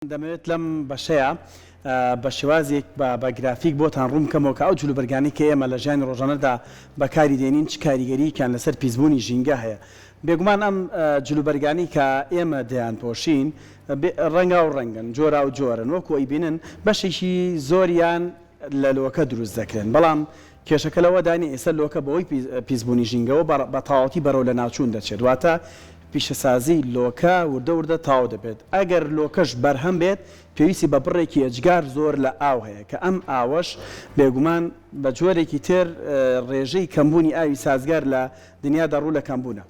دەمەوێت لەم بەشەیە بە شێوازێک بە گرافیک بۆتان ڕوون بکەمەوە کە ئەو جلوبەرگانەی کە ئێمە لە ژیانی ڕۆژانەدا بەکاری دێنین چ کاریگەرییەکیان لەسەر پیسبوونی ژینگە هەیە. بێگومان ئەم جلوبەرگانی کە ئێمە دەیانپۆشین ڕەنگا و ڕەنگن، جۆرا و جۆرن، وەکو ئەیبینن بەشێکی زۆریان لە لۆکە دروست دەکرێن، بەڵام کێشەکە لەوەدانی ئێستا لۆکە بەوەی پیسبوونی ژینگەوە بە تەواوەتی بەرەو لە ناوچوون دەچێت، واتە پیشەسازی لۆکە وردە وردە تاو دەبێت. ئەگەر لۆکەش بەرهەم بێت پێویستی بە بڕێکی ئەجگار زۆر لە ئاو هەیە کە ئەم ئاوەش بێگومان بە جۆرێکی تر ڕێژەی کەمبوونی ئاوی سازگار لە دنیادا ڕوو لە کەمبوونە.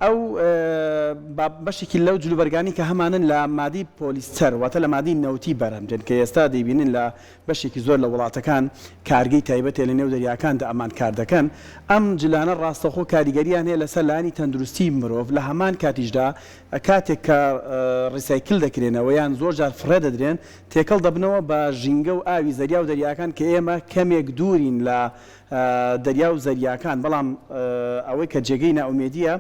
ئەو بەشێکی لەو جلوبەرگانی کە هەمانن لە مادی پۆلیستەر واتە لە مادی نەوتی بەرهەمدێن کە ئێستا دەیبینن لە بەشێکی زۆر لە وڵاتەکان کارگەی تایبەتێ لە نێو دەریاکاندا ئەمان کار دەکەن. ئەم جلانە ڕاستەخۆ کاریگەریان هەیە لەسەر لایانی تەندروستی مرۆڤ لە هەمان کاتیشدا کاتێک کە ڕیسایکل دەکرێنەوە یان زۆر جار فڕێ دەدرێن تێکەڵ دەبنەوە بە ژینگە و ئاوی زەریا و دەریاکان کە ئێمە کەمێک دوورین لە دەریا و زەریاکان، بەڵام ئەوەی کە جێگەی ناومێدیە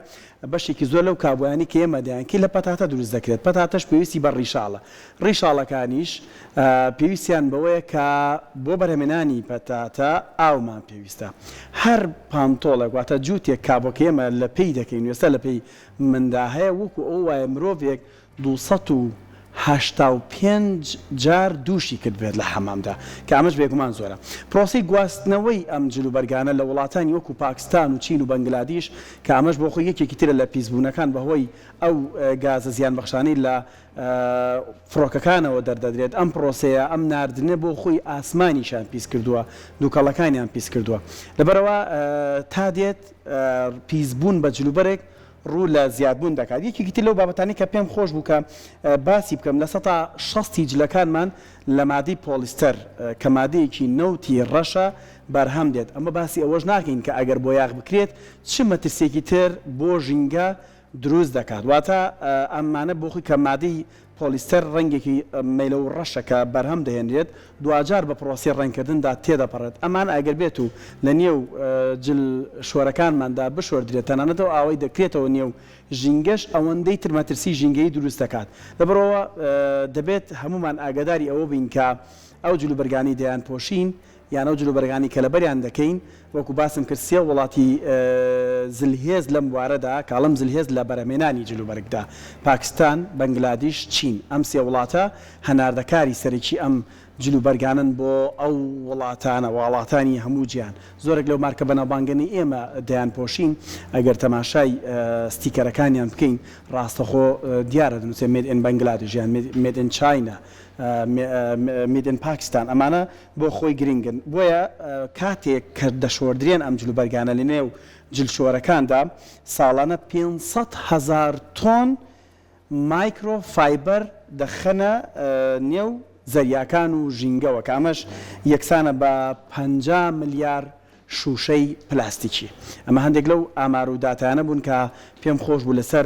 بەشێکی زۆر لەو کابووانی کە ئێمە دەیانکی لە پەتاتە دروست دەکرێت. پەتاتەش پێویستی بە ڕیشاڵە، ڕیشاڵەکانیش پێویستیان بەوەیە کە بۆ بەرهەمێنانی پەتاتە ئاومان پێویستە. هەر پانتۆڵێک واتە جووتێک کابۆکە ئێمە لە پێی دەکەین وێستا لە پێی مندا هەیە، وەکو ئەو وایە مرۆڤێک 285 جار دووشی کرد بێت لە حەمامدا کە ئەمەش بێگومان زۆرە. پرۆسی گواستنەوەی ئەم جلوبەرگانە لە وڵاتانی وەکو پاکستان و چین و بەنگلادیش کە ئەمەش بۆ خۆی یەکێکی ترە لە پیسبوونەکان بەهۆی ئەو گازە زیانبەخشانەی لە فڕۆکەکانەوە دەردەدرێت. ئەم پرۆسەیە ئەم ناردنە بۆ خۆی ئاسمانیشان پیس کردووە، دووکەڵەکانیان پیس کردووە. لەبەرەوە تا دێت پیسبوون بە جلوبەرێک ڕوو لە زیادبوون دەکات. یەکێکی تر لەو بابەتانی کە پێم خۆش بوو کە باسی بکەم لە 160 جلەکانمان لە مادی پۆلیستەر کە مادەیەکی نەوتی ڕەشە بەرهەم دێت. ئەمە باسی ئەوەش ناکەین کە ئەگەر بۆ یاغ بکرێت چ مەترسێکی تر بۆ ژینگە دروست دەکات، واتە ئەمانە بۆ خۆی کە مادەی پۆلیستەر ڕەنگێکی مەیلە و ڕەشەکە بەرهەم دەهێنرێت دوجار بە پرۆسی ڕەنگکردندا تێدەپەڕێت. ئەمان ئەگەر بێت و لە نێو جل شۆرەکانماندا بشۆردرێت تەنانەتەوە ئاوەی دەکرێتەوە نێو ژینگەش ئەوەندەی تر مەترسی ژینگەی دروست دەکات. لەبەرەوە دەبێت هەمومان ئاگاداری ئەوە بین کە ئەو جلوبەرگانی دەیان پۆشین یان ئەو جلوبەرگانی کە لەبەریان دەکەین وەکو باسم کرد سێ وڵاتی زلهێز لەم بوارەدا کاڵم زلهێز لە بەرهەمێنانی جلوبەرگدا پاکستان، بەنگلادیش، چین. ئەم سێ وڵاتە هەناردەکاری سەرەکی ئەم جلوبەرگانن بۆ ئەو وڵاتانە وڵاتانی هەموو جیان. زۆرێک لەو مارکە بەناوبانگەی ئێمە دەیان پۆشین ئەگەر تەماشای ستیکەرەکانیان بکەین ڕاستەخۆ دیارە دەنووسێ مێد ئین بەنگلادیش یان مێد ئین چاینا، مێد ئین پاکستان. ئەمانە بۆ خۆی گرنگن، بۆیە کاتێک کە دەشۆردرێن ئەم جلوبەرگانە لە نێو جلشۆرەکاندا ساڵانە 500,000 تۆن مایکرۆفایبەر دەخەنە نێو زەریاکان و ژینگەوە کە ئەمەش یەکسانە بە 50 ملیار شوشەی پلاستیکی. ئەمە هەندێک لەو ئامار و داتانە بوون کە پێم خۆش بوو لەسەر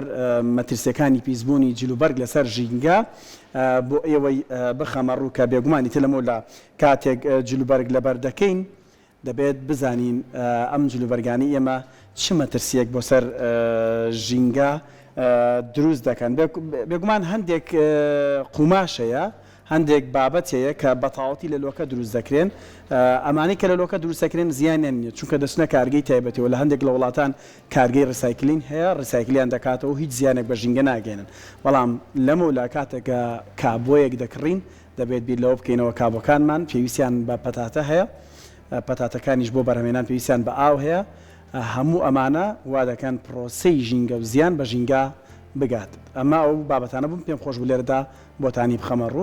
مەترسیەکانی پیسبوونی جلوبەرگ لەسەر ژینگە بۆ ئێوەی بخەمە ڕوو کە بێگومانی تر لەمەوە لە کاتێک جلوبەرگ لەبەر دەکەین دەبێت بزانین ئەم جلوبەرگانی ئێمە چ مەترسیەک بۆ سەر ژینگە دروست دەکەن. بێگومان هەندێک قوماشەیە، هەندێک بابەت هەیە کە بەتاوەتی لە لۆکە دروست دەکرێن. ئەمانەی کە لە لۆکە دروست دەکرێن زیانیان نیە چونکە دەچنە کارگەی تایبەتیەوە. لە هەندێک لە وڵاتان کارگەی ڕیسایکلین هەیە، ڕیسایکلیان دەکاتەوە هیچ زیانێک بە ژینگە ناگەێنن، بەڵام لەمەولا کاتێکە کابۆیەک دەکڕین دەبێت بیر لەوە بکەینەوە کابۆکانمان پێویستیان بە پەتاتە هەیە، پەتاتەکانیش بۆ بەرهەمێنان پێویستیان بە ئاو هەیە. هەموو ئەمانە وا دەکەن پرۆسەی ژینگە و زیان بە ژینگە بگات. ئەمە ئەو بابەتانە بووم پێم خۆش بوو لێرەدا بۆتانی بخەمە ڕوو.